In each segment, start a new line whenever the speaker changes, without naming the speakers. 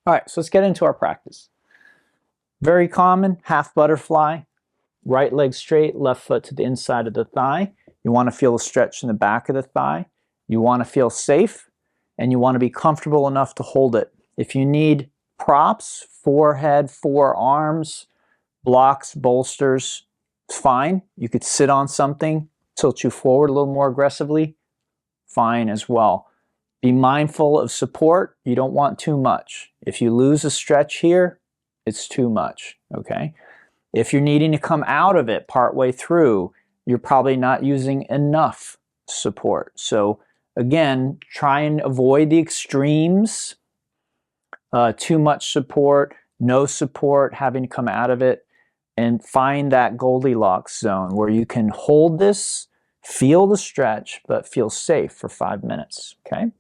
All right, so let's get into our practice. Very common, half butterfly, right leg straight, left foot to the inside of the thigh. You want to feel a stretch in the back of the thigh. You want to feel safe, and you want to be comfortable enough to hold it. If you need props, forehead, forearms, blocks, bolsters, it's fine. You could sit on something, tilt you forward a little more aggressively, fine as well. Be mindful of support. You don't want too much. If you lose a stretch here, it's too much, okay? If you're needing to come out of it partway through, you're probably not using enough support. So again, try and avoid the extremes, too much support, no support, having to come out of it, and find that Goldilocks zone where you can hold this, feel the stretch, but feel safe for 5 minutes, okay?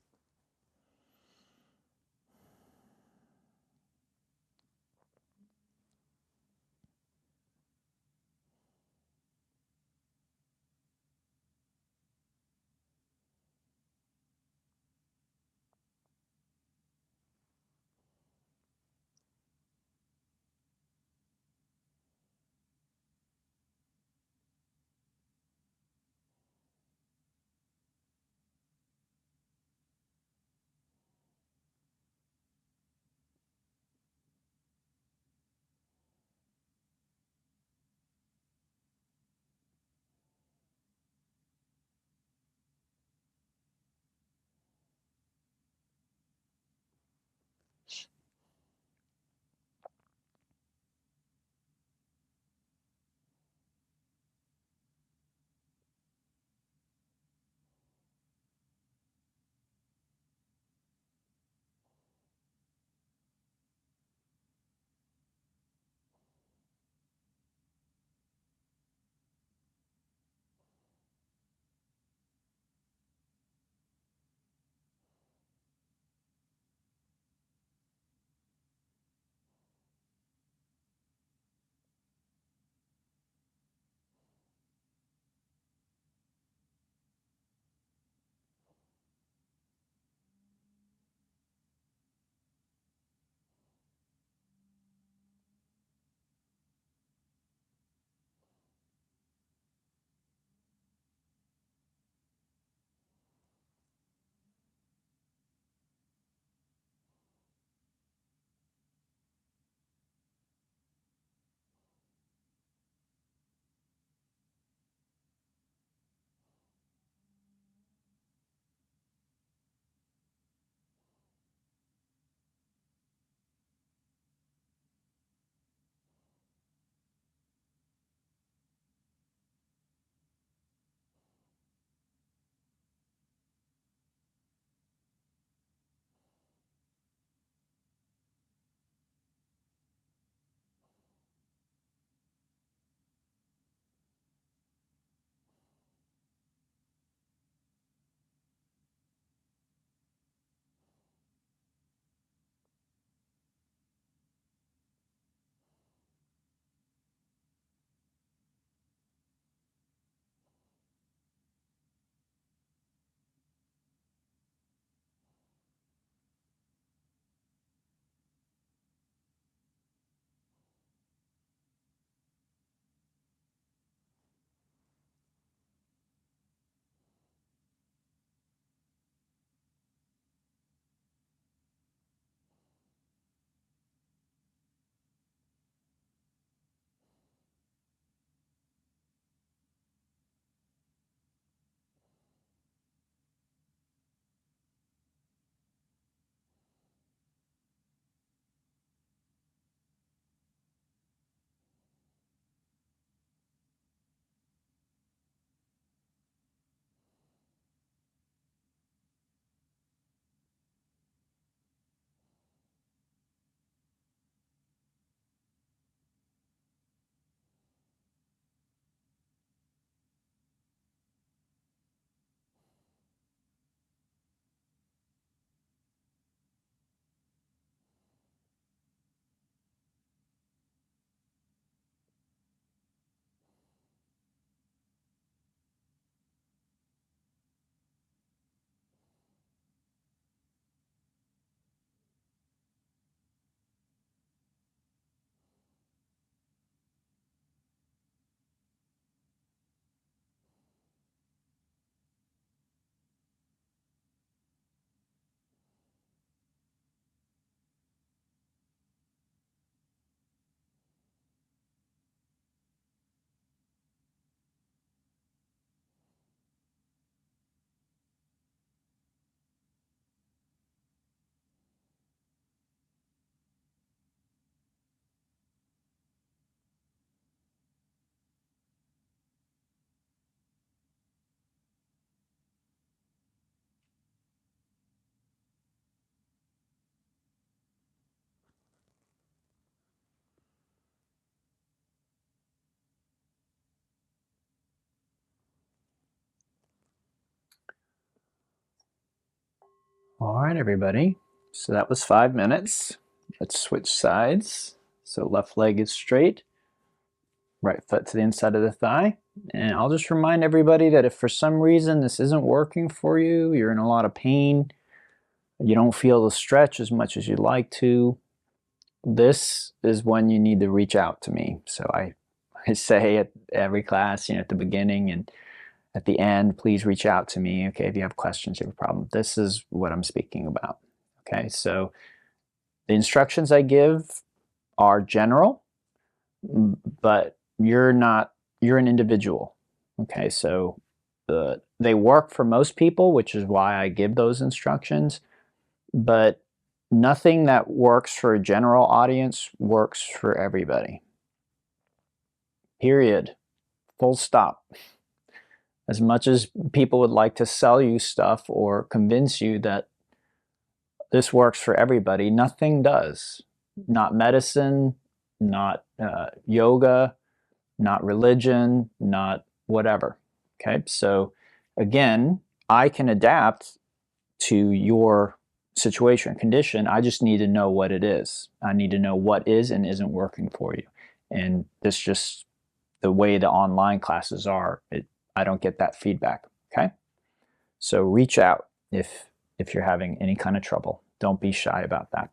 All right, everybody. So that was 5 minutes. Let's switch sides. So left leg is straight, right foot to the inside of the thigh. And I'll just remind everybody that if for some reason this isn't working for you, you're in a lot of pain, you don't feel the stretch as much as you'd like to, this is when you need to reach out to me. So I say at every class, at the beginning and at the end, please reach out to me, okay, if you have questions, you have a problem. This is what I'm speaking about, okay? So the instructions I give are general, but you're an individual, okay? So they work for most people, which is why I give those instructions, but nothing that works for a general audience works for everybody. Period. Full stop. As much as people would like to sell you stuff or convince you that this works for everybody, nothing does. Not medicine, not yoga, not religion, not whatever. Okay, so again, I can adapt to your situation, condition. I just need to know what it is. I need to know what is and isn't working for you. And this just the way the online classes are, I don't get that feedback, okay? So reach out if you're having any kind of trouble. Don't be shy about that.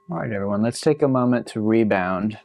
All right, everyone, let's take a moment to rebound.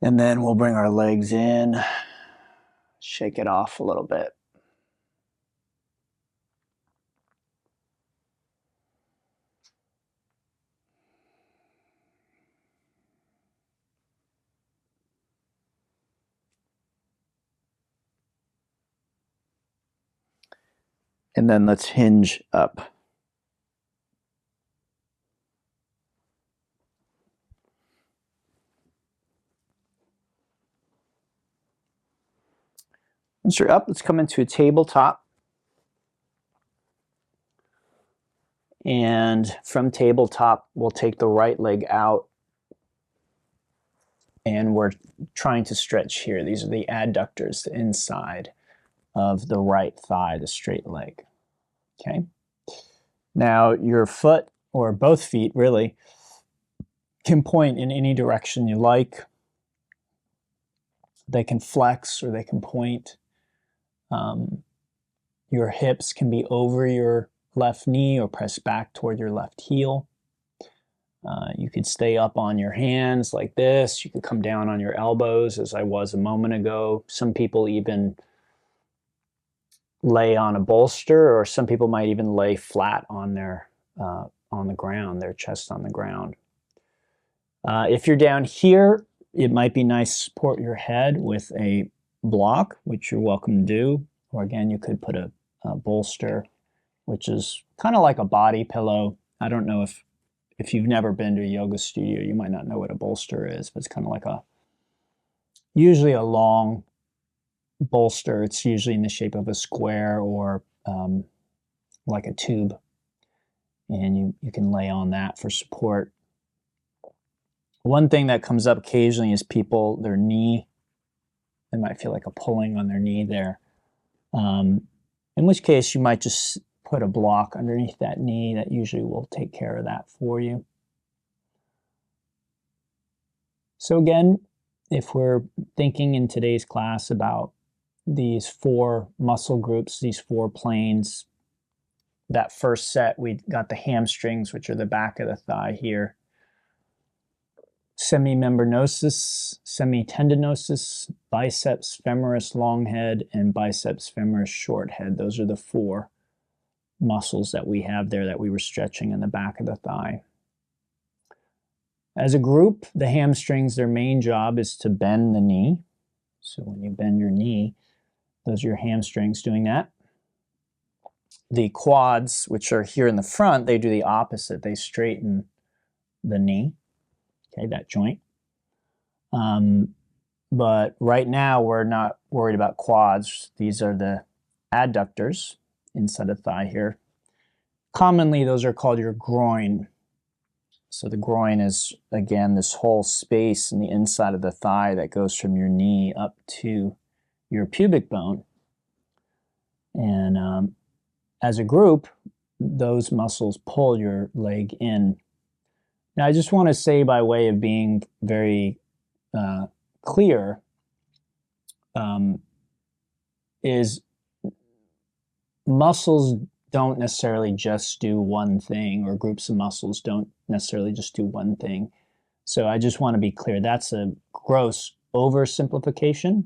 And then we'll bring our legs in, shake it off a little bit. And then let's hinge up. Once you're up, let's come into a tabletop. And from tabletop, we'll take the right leg out. And we're trying to stretch here. These are the adductors, the inside of the right thigh, the straight leg. Okay. Now your foot, or both feet really, can point in any direction you like. They can flex or they can point. Your hips can be over your left knee or press back toward your left heel. You could stay up on your hands like this. You could come down on your elbows as I was a moment ago. Some people even lay on a bolster, or some people might even lay flat on their on the ground, their chest on the ground. If you're down here, it might be nice to support your head with a block, which you're welcome to do. Or again, you could put a bolster, which is kind of like a body pillow. I don't know if you've never been to a yoga studio, you might not know what a bolster is, but it's kind of like usually a long bolster. It's usually in the shape of a square or like a tube. And you can lay on that for support. One thing that comes up occasionally is people, their knee, they might feel like a pulling on their knee there. In which case you might just put a block underneath that knee. That usually will take care of that for you. So again, if we're thinking in today's class about these 4 muscle groups, these 4 planes, that first set, we got the hamstrings, which are the back of the thigh here. Semimembranosus, semitendinosus, biceps femoris long head, and biceps femoris short head. Those are the 4 muscles that we have there that we were stretching in the back of the thigh. As a group, the hamstrings, their main job is to bend the knee. So when you bend your knee, those are your hamstrings doing that. The quads, which are here in the front, they do the opposite. They straighten the knee, okay, that joint. But right now, we're not worried about quads. These are the adductors inside the thigh here. Commonly, those are called your groin. So the groin is, again, this whole space in the inside of the thigh that goes from your knee up to your pubic bone. And as a group, those muscles pull your leg in. Now, I just want to say, by way of being very clear, is muscles don't necessarily just do one thing, or groups of muscles don't necessarily just do one thing. So I just want to be clear, that's a gross oversimplification.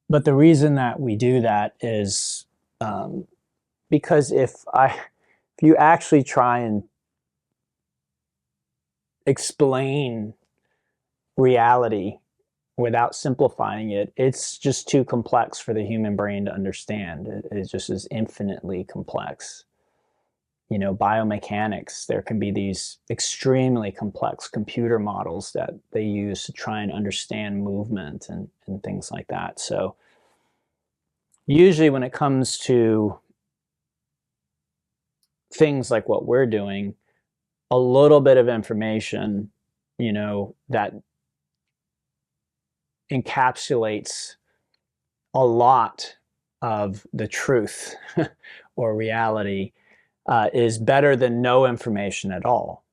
But the reason that we do that is because if you actually try and explain reality without simplifying it, it's just too complex for the human brain to understand. It just is infinitely complex. You know, biomechanics, there can be these extremely complex computer models that they use to try and understand movement and things like that. So usually when it comes to things like what we're doing, a little bit of information, you know, that encapsulates a lot of the truth or reality is better than no information at all.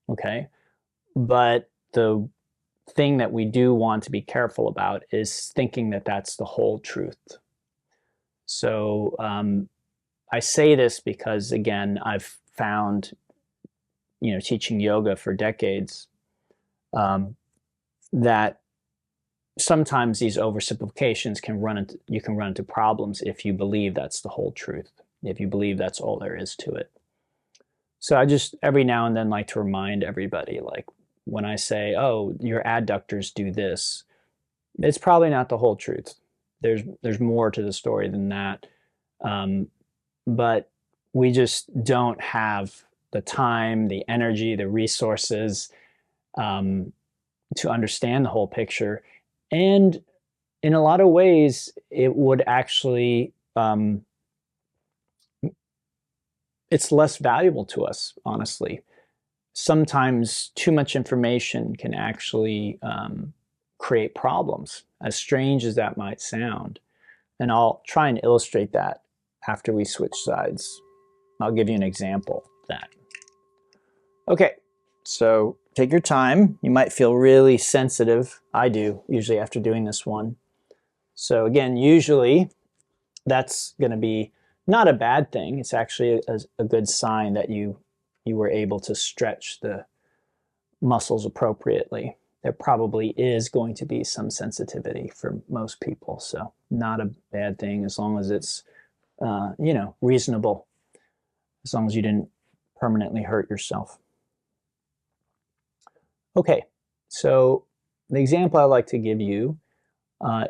Okay. But the thing that we do want to be careful about is thinking that that's the whole truth. So I say this because, again, I've found, you know, teaching yoga for decades, that sometimes these oversimplifications you can run into problems if you believe that's the whole truth, if you believe that's all there is to it. So I just every now and then like to remind everybody, like when I say, oh, your adductors do this, it's probably not the whole truth. There's more to the story than that. But we just don't have the time, the energy, the resources to understand the whole picture. And in a lot of ways, it would actually, it's less valuable to us, honestly. Sometimes too much information can actually create problems, as strange as that might sound. And I'll try and illustrate that after we switch sides. I'll give you an example of that. Okay, so take your time. You might feel really sensitive. I do, usually after doing this one. So again, usually that's going to be not a bad thing. It's actually a good sign that you were able to stretch the muscles appropriately. There probably is going to be some sensitivity for most people, so not a bad thing as long as it's you know, reasonable, as long as you didn't permanently hurt yourself. Okay, so the example I like to give you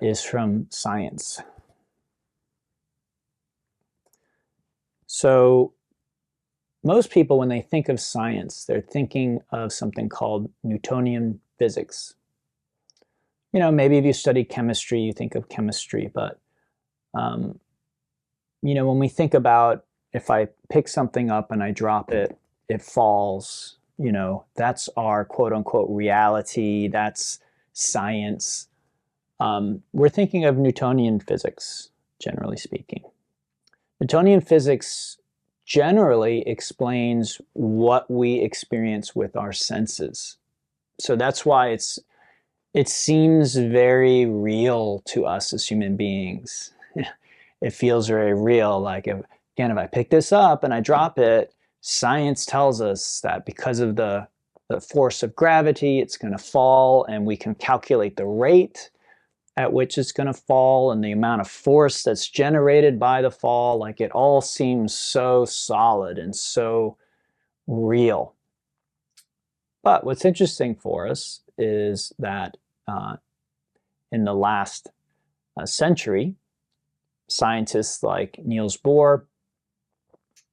is from science. So most people, when they think of science, they're thinking of something called Newtonian physics. You know, maybe if you study chemistry, you think of chemistry, but you know, when we think about if I pick something up and I drop it, it falls, you know, that's our quote unquote reality, that's science. We're thinking of Newtonian physics, generally speaking. Newtonian physics generally explains what we experience with our senses. So that's why it seems very real to us as human beings. It feels very real. Like, if I pick this up and I drop it, science tells us that because of the force of gravity, it's going to fall, and we can calculate the rate at which it's going to fall and the amount of force that's generated by the fall. Like, it all seems so solid and so real. But what's interesting for us is that in the last century, scientists like Niels Bohr,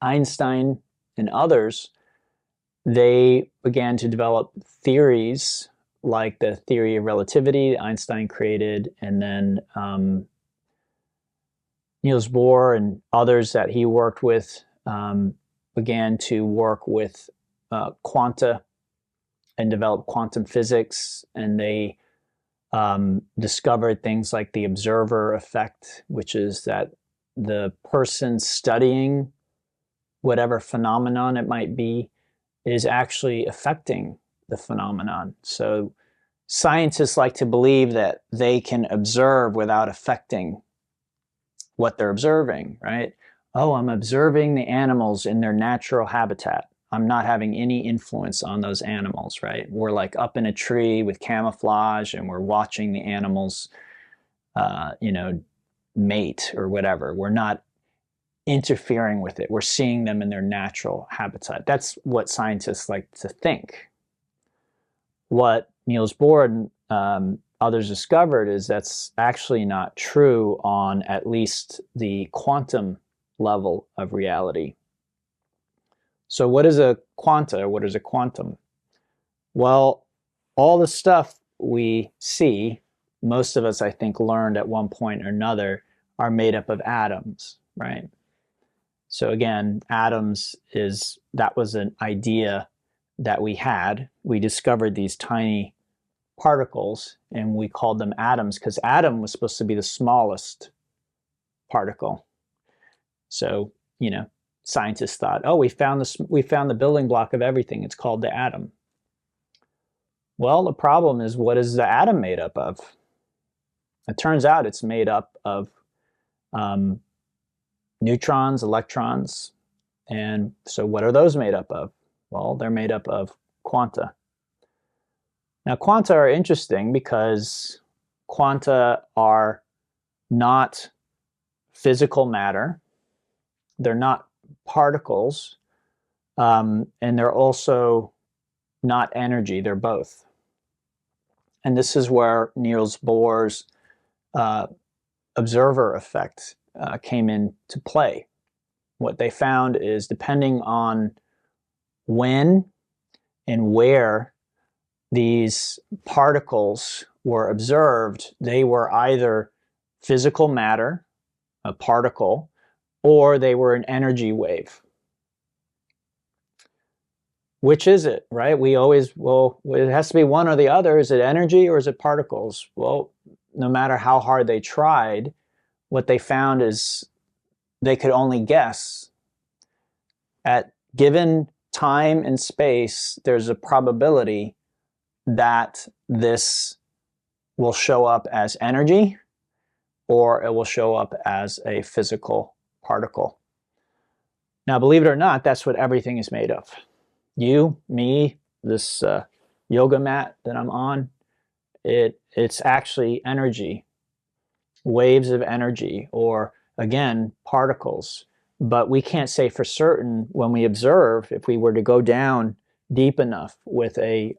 Einstein, and others, they began to develop theories like the theory of relativity Einstein created, and then Niels Bohr and others that he worked with began to work with quanta and develop quantum physics, and they discovered things like the observer effect, which is that the person studying whatever phenomenon it might be is actually affecting the phenomenon. So scientists like to believe that they can observe without affecting what they're observing, right? Oh, I'm observing the animals in their natural habitat. I'm not having any influence on those animals, right? We're like up in a tree with camouflage and we're watching the animals, you know, mate or whatever. We're not interfering with it. We're seeing them in their natural habitat. That's what scientists like to think. What Niels Bohr and others discovered is that's actually not true on at least the quantum level of reality. So what is a quanta, or what is a quantum? Well, all the stuff we see, most of us, I think, learned at one point or another, are made up of atoms, right? So again, atoms that was an idea that we had. We discovered these tiny particles and we called them atoms because atom was supposed to be the smallest particle. So, you know, scientists thought, oh, we found the building block of everything. It's called the atom. Well, the problem is, what is the atom made up of? It turns out it's made up of neutrons, electrons, and so what are those made up of? Well, they're made up of quanta. Now, quanta are interesting because quanta are not physical matter. They're not particles, and they're also not energy. They're both. And this is where Niels Bohr's observer effect came into play. What they found is, depending on when and where these particles were observed, they were either physical matter, a particle, or they were an energy wave. Which is it, right? We always, well, it has to be one or the other. Is it energy or is it particles? Well, no matter how hard they tried, what they found is they could only guess. At given time and space, there's a probability that this will show up as energy or it will show up as a physical particle. Now, believe it or not, that's what everything is made of. You, me, this yoga mat that I'm on, it's actually energy, waves of energy, or again, particles. But we can't say for certain when we observe, if we were to go down deep enough with a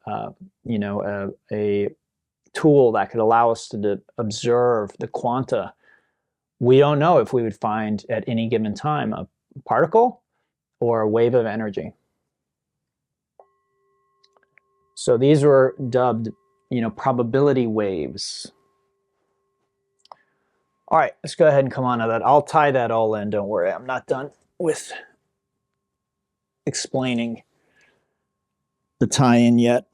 tool that could allow us to observe the quanta, we don't know if we would find at any given time a particle or a wave of energy. So these were dubbed, probability waves. All right, let's go ahead and come on to that. I'll tie that all in, don't worry. I'm not done with explaining the tie-in yet.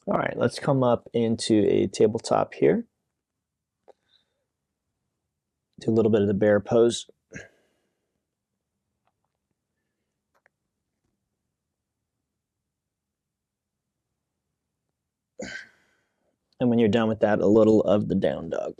All right, let's come up into a tabletop here. Do a little bit of the bear pose. And when you're done with that, a little of the down dog.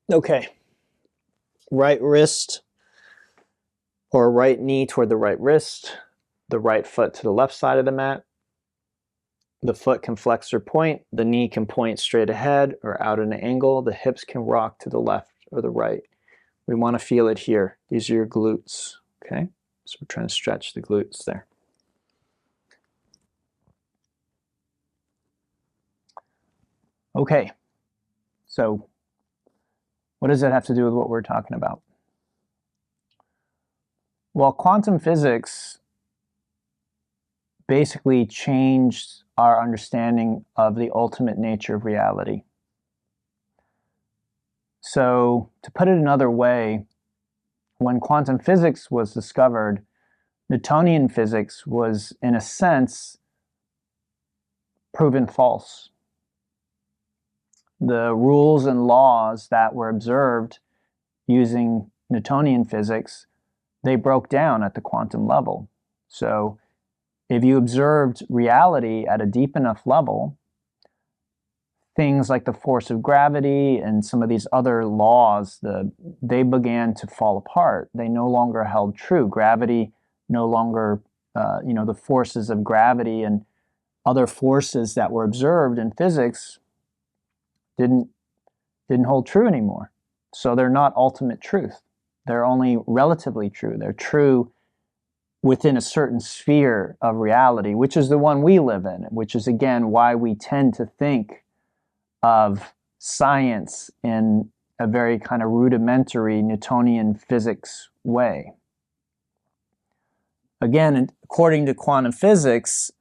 Okay, right wrist or right knee toward the right wrist, the right foot to the left side of the mat. The foot can flex or point, the knee can point straight ahead or out at an angle, the hips can rock to the left or the right. We want to feel it here. These are your glutes, okay? So we're trying to stretch the glutes there. Okay, so what does that have to do with what we're talking about? Well, quantum physics basically changed our understanding of the ultimate nature of reality. So, to put it another way, when quantum physics was discovered, Newtonian physics was, in a sense, proven false. The rules and laws that were observed using Newtonian physics, they broke down at the quantum level. So if you observed reality at a deep enough level, things like the force of gravity and some of these other laws, they began to fall apart. They no longer held true. Gravity no longer, the forces of gravity and other forces that were observed in physics didn't hold true anymore. So they're not ultimate truth. They're only relatively true. They're true within a certain sphere of reality, which is the one we live in, which is, again, why we tend to think of science in a very kind of rudimentary Newtonian physics way. Again, according to quantum physics,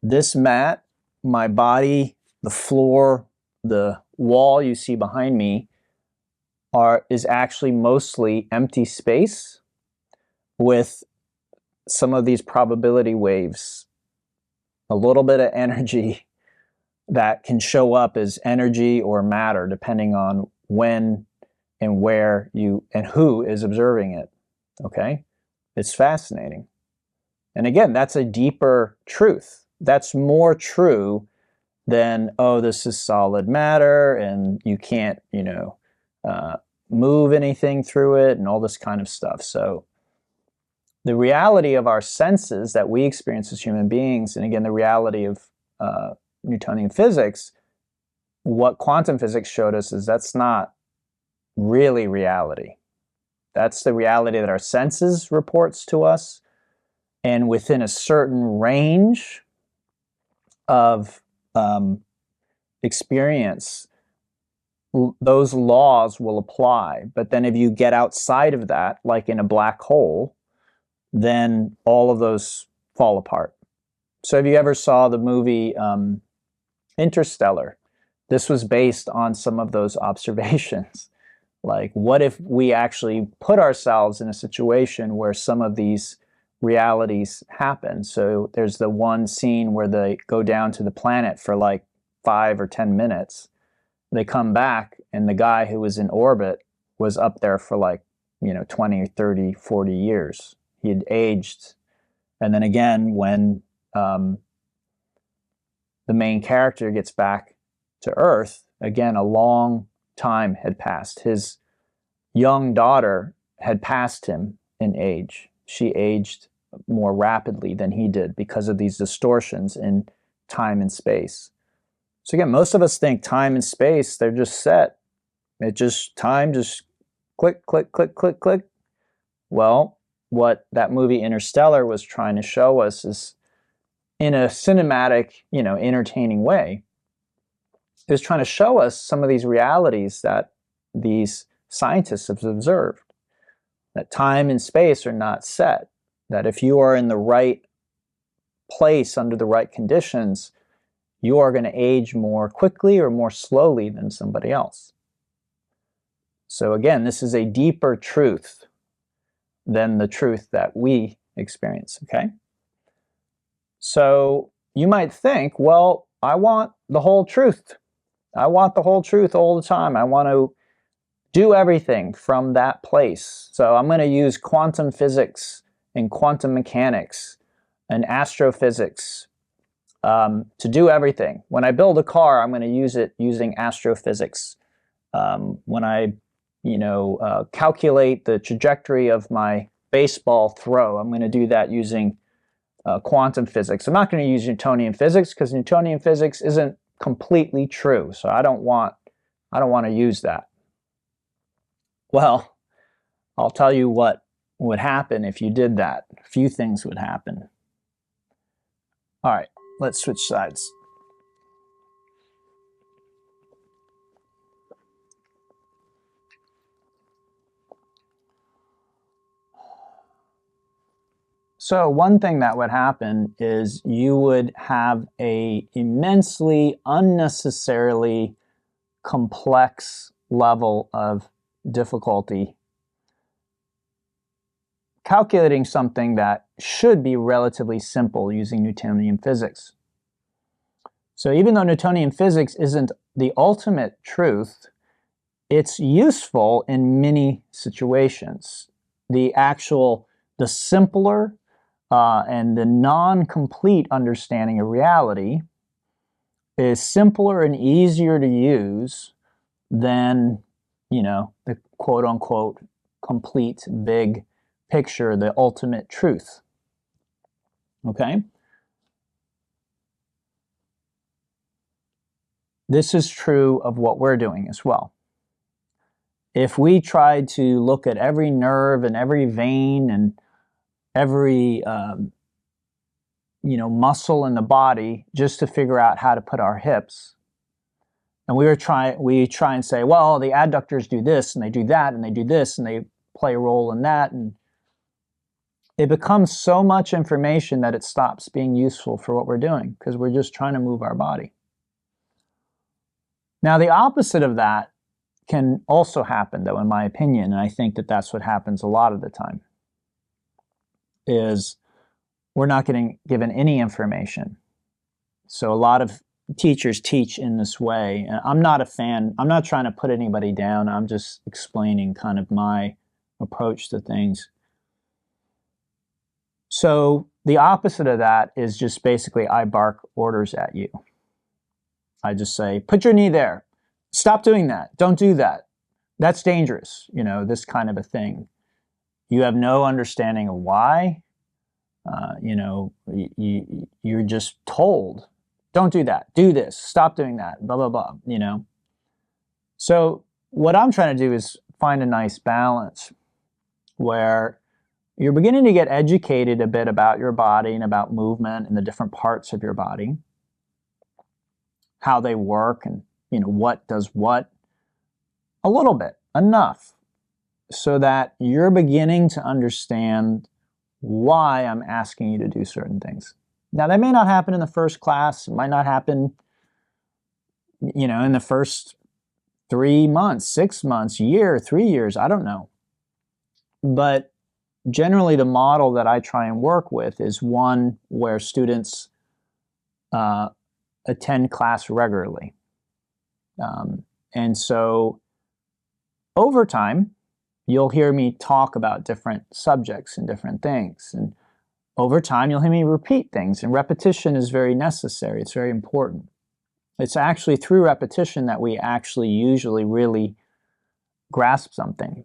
this mat, my body, the floor, the wall you see behind me is actually mostly empty space with some of these probability waves, a little bit of energy that can show up as energy or matter depending on when and where and who is observing it. Okay? It's fascinating. And again, that's a deeper truth. That's more true than, oh, this is solid matter and you can't, move anything through it and all this kind of stuff. So the reality of our senses that we experience as human beings, and again, the reality of Newtonian physics, what quantum physics showed us is that's not really reality. That's the reality that our senses reports to us, and within a certain range of experience, those laws will apply. But then if you get outside of that, like in a black hole, then all of those fall apart. So if you ever saw the movie Interstellar, this was based on some of those observations. Like, what if we actually put ourselves in a situation where some of these realities happen? So there's the one scene where they go down to the planet for like 5 or 10 minutes. They come back, and the guy who was in orbit was up there for like, 20, 30, 40 years. He had aged. And then again, when the main character gets back to Earth, again, a long time had passed. His young daughter had passed him in age. She aged more rapidly than he did because of these distortions in time and space. So again, most of us think time and space, they're just set. Time just click, click, click, click, click. Well, what that movie Interstellar was trying to show us is, in a cinematic, entertaining way, it was trying to show us some of these realities that these scientists have observed, that time and space are not set, that if you are in the right place under the right conditions, you are going to age more quickly or more slowly than somebody else. So again, this is a deeper truth than the truth that we experience, okay? So you might think, well, I want the whole truth. I want the whole truth all the time. I want to do everything from that place. So I'm going to use quantum physics and quantum mechanics and astrophysics to do everything. When I build a car, I'm going to use it using astrophysics. When I calculate the trajectory of my baseball throw, I'm going to do that using quantum physics. I'm not going to use Newtonian physics because Newtonian physics isn't completely true. So I don't want to use that. Well, I'll tell you what would happen if you did that. A few things would happen. All right, let's switch sides. So one thing that would happen is you would have a immensely unnecessarily complex level of difficulty calculating something that should be relatively simple using Newtonian physics. So even though Newtonian physics isn't the ultimate truth, it's useful in many situations. The simpler and the non-complete understanding of reality is simpler and easier to use than, the quote-unquote complete big picture, the ultimate truth. Okay? This is true of what we're doing as well. If we tried to look at every nerve and every vein and every muscle in the body just to figure out how to put our hips, and we try and say, well, the adductors do this and they do that and they do this and they play a role in that, and it becomes so much information that it stops being useful for what we're doing because we're just trying to move our body. Now, the opposite of that can also happen, though, in my opinion, and I think that that's what happens a lot of the time, is we're not getting given any information. So a lot of teachers teach in this way. And I'm not a fan. I'm not trying to put anybody down. I'm just explaining kind of my approach to things. So the opposite of that is just basically I bark orders at you. I just say, put your knee there. Stop doing that. Don't do that. That's dangerous. This kind of a thing. You have no understanding of why. You're just told, don't do that. Do this. Stop doing that. Blah, blah, blah. So what I'm trying to do is find a nice balance where you're beginning to get educated a bit about your body and about movement and the different parts of your body, how they work and what does what, a little bit, enough, so that you're beginning to understand why I'm asking you to do certain things. Now, that may not happen in the first class. It might not happen, in the first 3 months, 6 months, year, 3 years, I don't know. But generally, the model that I try and work with is one where students attend class regularly. And so over time, you'll hear me talk about different subjects and different things. And over time, you'll hear me repeat things. And repetition is very necessary. It's very important. It's actually through repetition that we actually usually really grasp something.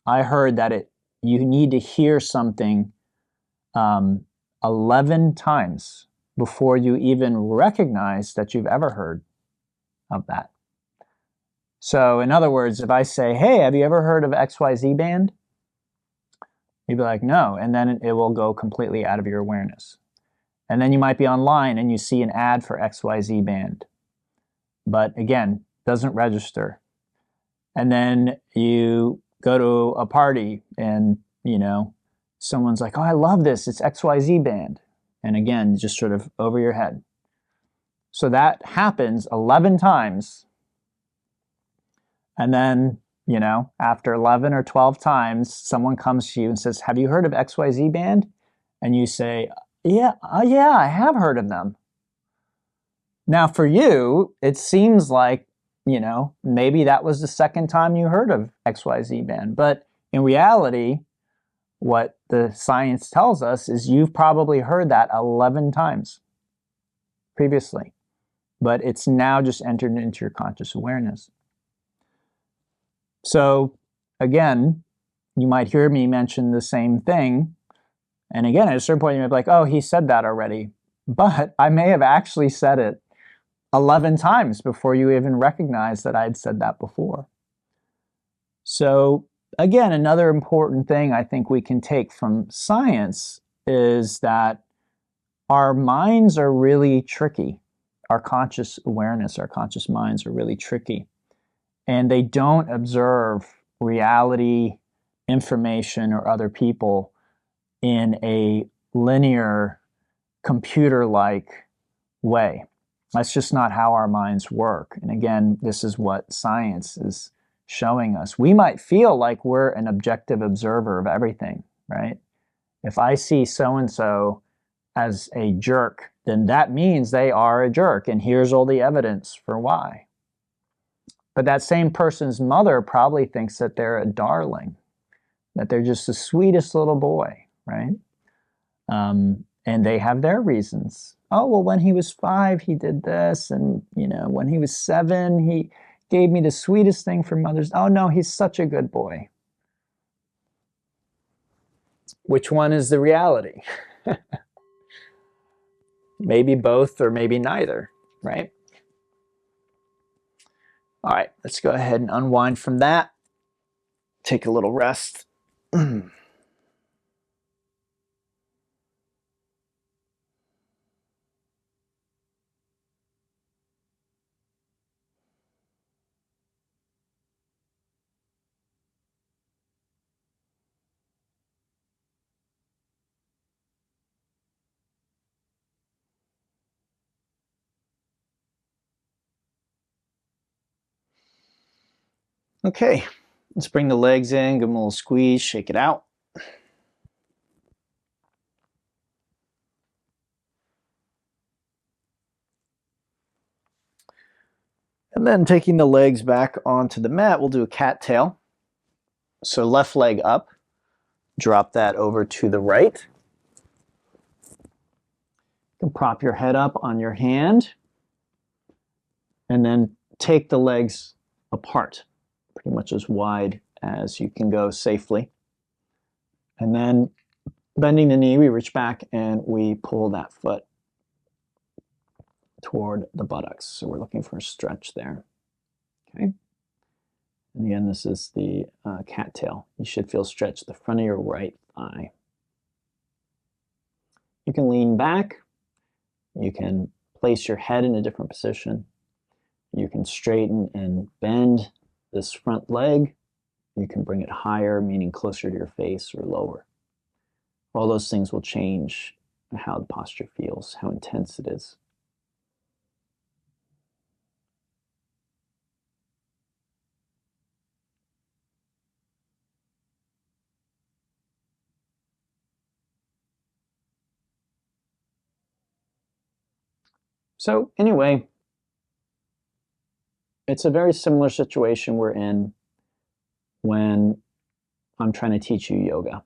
I heard that you need to hear something 11 times before you even recognize that you've ever heard of that. So in other words, if I say, hey, have you ever heard of XYZ band? You'd be like, no, and then it will go completely out of your awareness. And then you might be online and you see an ad for XYZ band. But again, doesn't register. And then you go to a party and, someone's like, oh, I love this, it's XYZ band. And again, just sort of over your head. So that happens 11 times. And then, after 11 or 12 times, someone comes to you and says, have you heard of XYZ band? And you say, yeah, I have heard of them. Now for you, it seems like, maybe that was the second time you heard of XYZ band. But in reality, what the science tells us is you've probably heard that 11 times previously. But it's now just entered into your conscious awareness. So again, you might hear me mention the same thing. And again, at a certain point, you might be like, oh, he said that already. But I may have actually said it 11 times before you even recognized that I had said that before. So again, another important thing I think we can take from science is that our minds are really tricky. Our conscious awareness, our conscious minds are really tricky. And they don't observe reality, information, or other people in a linear, computer-like way. That's just not how our minds work. And again, this is what science is showing us. We might feel like we're an objective observer of everything, right? If I see so-and-so as a jerk, then that means they are a jerk, and here's all the evidence for why. But that same person's mother probably thinks that they're a darling, that they're just the sweetest little boy, right? And they have their reasons. Oh, well, when he was 5, he did this. And, when he was 7, he gave me the sweetest thing for Mother's Day. Oh, no, he's such a good boy. Which one is the reality? maybe both or maybe neither, right? All right, let's go ahead and unwind from that. Take a little rest. Okay, let's bring the legs in, give them a little squeeze, shake it out. And then taking the legs back onto the mat, we'll do a cattail. So left leg up, drop that over to the right. You can prop your head up on your hand and then take the legs apart, pretty much as wide as you can go safely. And then bending the knee, we reach back and we pull that foot toward the buttocks. So we're looking for a stretch there. Okay. And again, this is the cattail. You should feel stretched the front of your right thigh. You can lean back. You can place your head in a different position. You can straighten and bend this front leg. You can bring it higher, meaning closer to your face, or lower. All those things will change how the posture feels, how intense it is. So anyway, it's a very similar situation we're in when I'm trying to teach you yoga.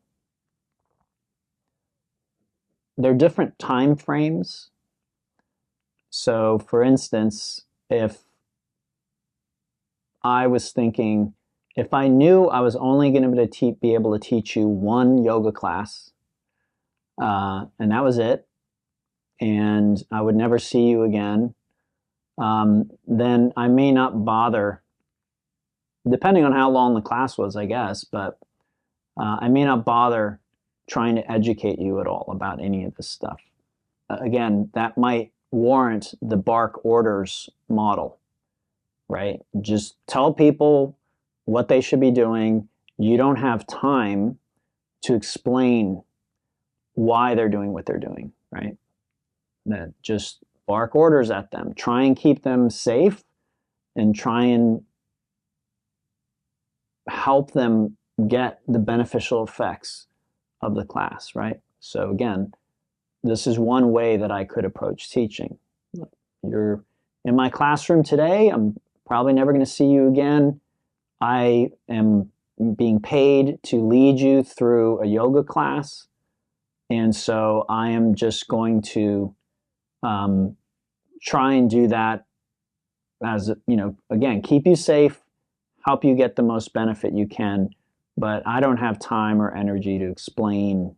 They're different time frames. So for instance, if I was thinking, if I knew I was only going to be able to teach you one yoga class, and that was it, and I would never see you again, then I may not bother, depending on how long the class was, I guess, but I may not bother trying to educate you at all about any of this stuff. Again, that might warrant the bark orders model, right? Just tell people what they should be doing. You don't have time to explain why they're doing what they're doing, right? That just bark orders at them. Try and keep them safe and try and help them get the beneficial effects of the class, right? So again, this is one way that I could approach teaching. You're in my classroom today. I'm probably never going to see you again. I am being paid to lead you through a yoga class. And so I am just going to try and do that as, again, keep you safe, help you get the most benefit you can. But I don't have time or energy to explain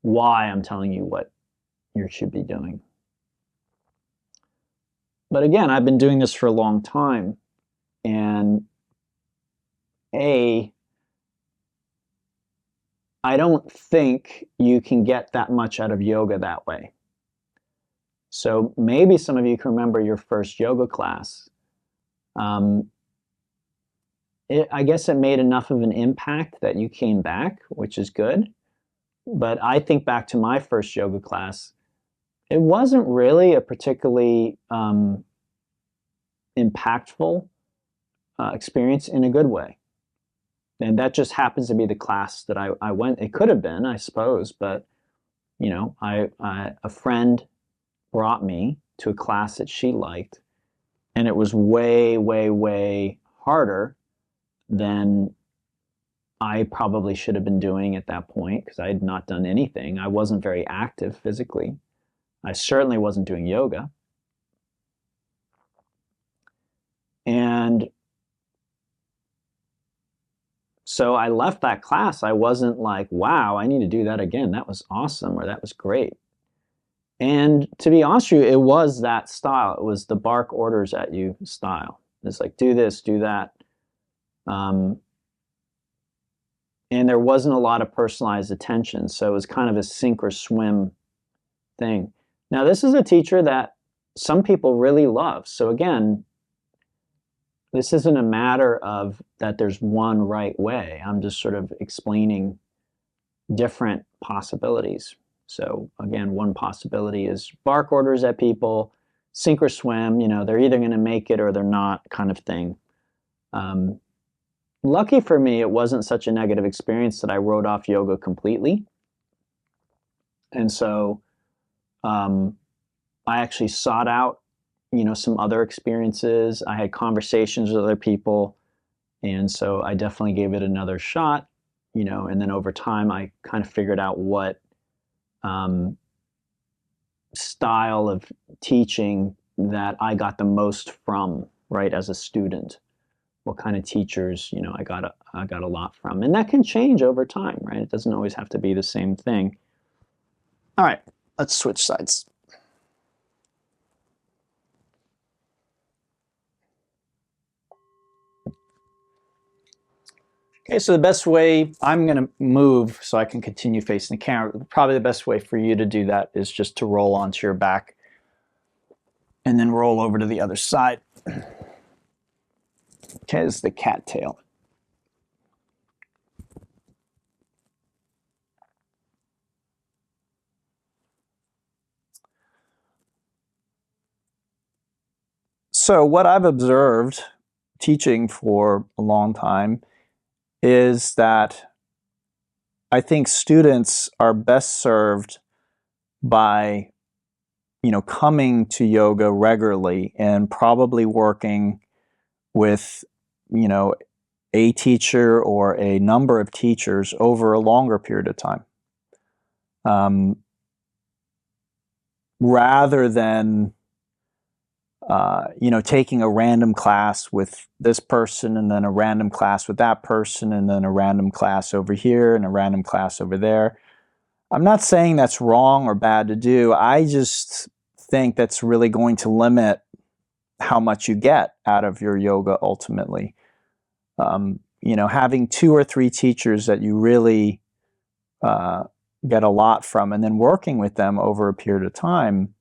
why I'm telling you what you should be doing. But again, I've been doing this for a long time. And I don't think you can get that much out of yoga that way. So maybe some of you can remember your first yoga class. I guess it made enough of an impact that you came back, which is good. But I think back to my first yoga class, it wasn't really a particularly impactful experience in a good way. And that just happens to be the class that I went. It could have been, I suppose, but a friend brought me to a class that she liked, and it was way, way, way harder than I probably should have been doing at that point because I had not done anything. I wasn't very active physically. I certainly wasn't doing yoga. And so I left that class. I wasn't like, wow, I need to do that again. That was awesome, or that was great. And to be honest with you, it was that style. It was the bark orders at you style. It's like, do this, do that. And there wasn't a lot of personalized attention. So it was kind of a sink or swim thing. Now, this is a teacher that some people really love. So again, this isn't a matter of that there's one right way. I'm just sort of explaining different possibilities. So again, one possibility is bark orders at people, sink or swim, you know, they're either going to make it or they're not kind of thing. Lucky for me, it wasn't such a negative experience that I wrote off yoga completely. And so I actually sought out, you know, some other experiences. I had conversations with other people. And so I definitely gave it another shot, you know, and then over time I kind of figured out what style of teaching that I got the most from, right, as a student. What kind of teachers, you know, I got a lot from. And that can change over time, right? It doesn't always have to be the same thing. All right, let's switch sides. Okay, so the best way, I'm going to move so I can continue facing the camera. Probably the best way for you to do that is just to roll onto your back and then roll over to the other side. Okay, this is the cat tail. So what I've observed teaching for a long time is that I think students are best served by, you know, coming to yoga regularly and probably working with, you know, a teacher or a number of teachers over a longer period of time. Rather than you know, taking a random class with this person and then a random class with that person and then a random class over here and a random class over there. I'm not saying that's wrong or bad to do. I just think that's really going to limit how much you get out of your yoga ultimately. You know, having 2 or 3 teachers that you really get a lot from and then working with them over a period of time.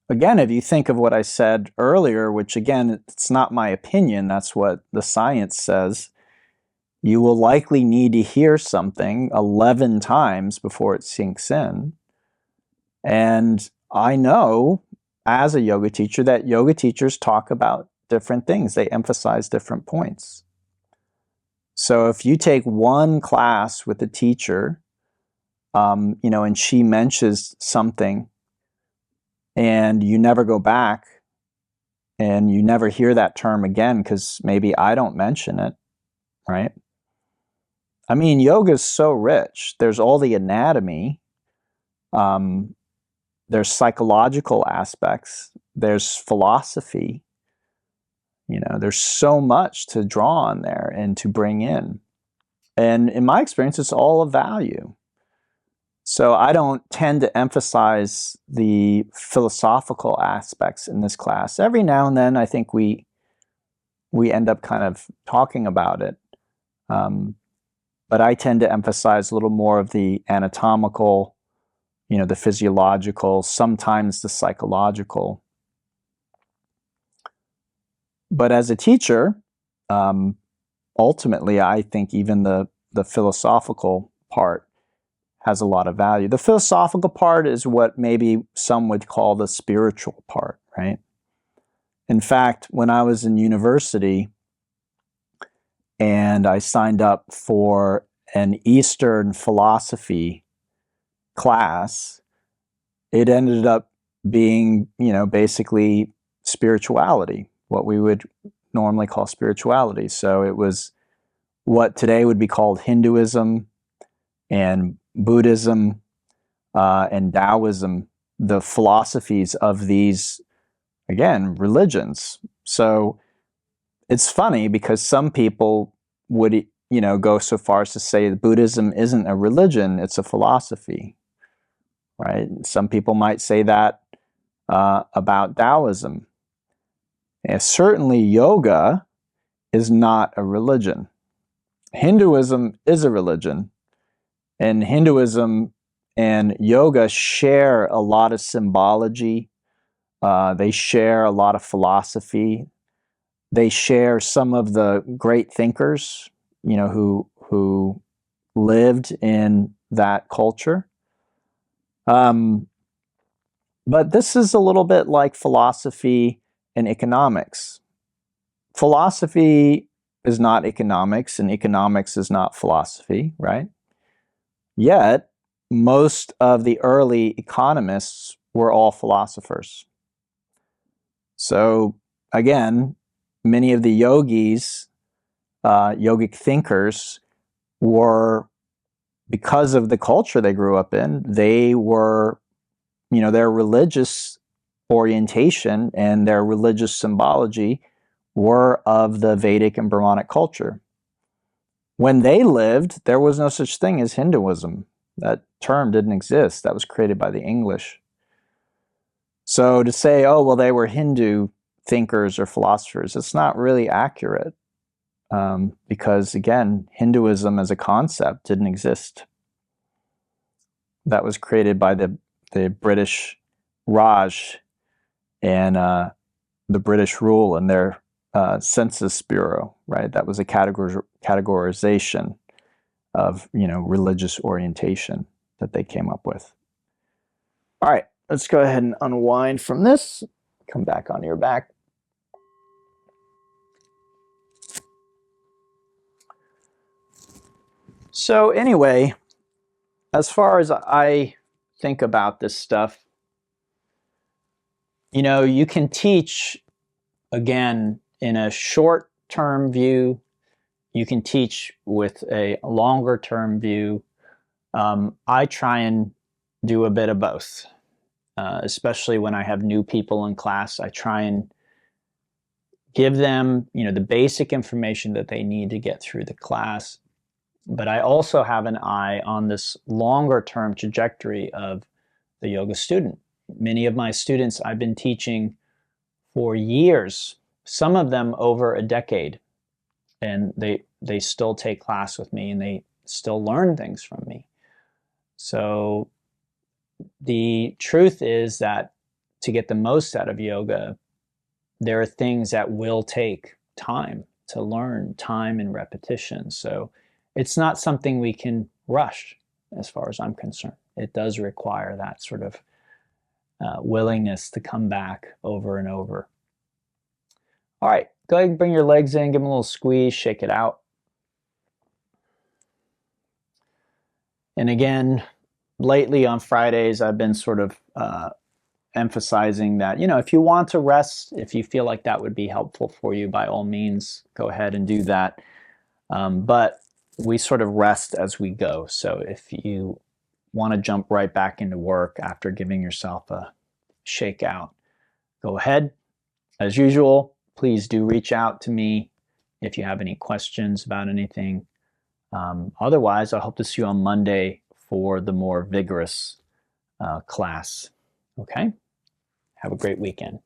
Again, if you think of what I said earlier, which again, it's not my opinion, that's what the science says, you will likely need to hear something 11 times before it sinks in. And I know as a yoga teacher that yoga teachers talk about different things. They emphasize different points. So if you take one class with a teacher, you know, and she mentions something, and you never go back and you never hear that term again because maybe I don't mention it, right? I mean, yoga is so rich. There's all the anatomy. There's psychological aspects. There's philosophy. You know, there's so much to draw on there and to bring in. And in my experience, it's all of value. So I don't tend to emphasize the philosophical aspects in this class. Every now and then, I think we end up kind of talking about it. But I tend to emphasize a little more of the anatomical, you know, the physiological, sometimes the psychological. But as a teacher, ultimately, I think even the philosophical part has a lot of value. The philosophical part is what maybe some would call the spiritual part, right? In fact, when I was in university and I signed up for an Eastern philosophy class, it ended up being, you know, basically spirituality, what we would normally call spirituality. So it was what today would be called Hinduism and Buddhism and Taoism, the philosophies of these, again, religions. So it's funny because some people would, you know, go so far as to say that Buddhism isn't a religion, it's a philosophy, right? Some people might say that about Taoism. And certainly yoga is not a religion. Hinduism is a religion, and Hinduism and yoga share a lot of symbology. They share a lot of philosophy. They share some of the great thinkers, you know, who lived in that culture. But this is a little bit like philosophy and economics. Philosophy is not economics, and economics is not philosophy, right? Yet, most of the early economists were all philosophers. So, again, many of the yogis, yogic thinkers, were, because of the culture they grew up in, they were, you know, their religious orientation and their religious symbology were of the Vedic and Brahmanic culture. When they lived, there was no such thing as Hinduism. That term didn't exist. That was created by the English. So to say, oh, well, they were Hindu thinkers or philosophers, it's not really accurate. Because, again, Hinduism as a concept didn't exist. That was created by the British Raj and the British rule and their census bureau, right? That was a categorization of, you know, religious orientation that they came up with. All right, let's go ahead and unwind from this. Come back onto your back. So anyway, as far as I think about this stuff, you know, you can teach, again, in a short-term view. You can teach with a longer-term view. I try and do a bit of both, especially when I have new people in class. I try and give them, you know, the basic information that they need to get through the class. But I also have an eye on this longer-term trajectory of the yoga student. Many of my students I've been teaching for years, some of them over a decade, and they still take class with me and they still learn things from me. So the truth is that to get the most out of yoga, there are things that will take time to learn, time and repetition. So it's not something we can rush as far as I'm concerned. It does require that sort of willingness to come back over and over. All right, go ahead and bring your legs in, give them a little squeeze, shake it out. And again, lately on Fridays, I've been sort of emphasizing that, you know, if you want to rest, if you feel like that would be helpful for you, by all means, go ahead and do that. But we sort of rest as we go. So if you want to jump right back into work after giving yourself a shake out, go ahead. As usual, please do reach out to me if you have any questions about anything. Otherwise, I hope to see you on Monday for the more vigorous class. Okay? Have a great weekend.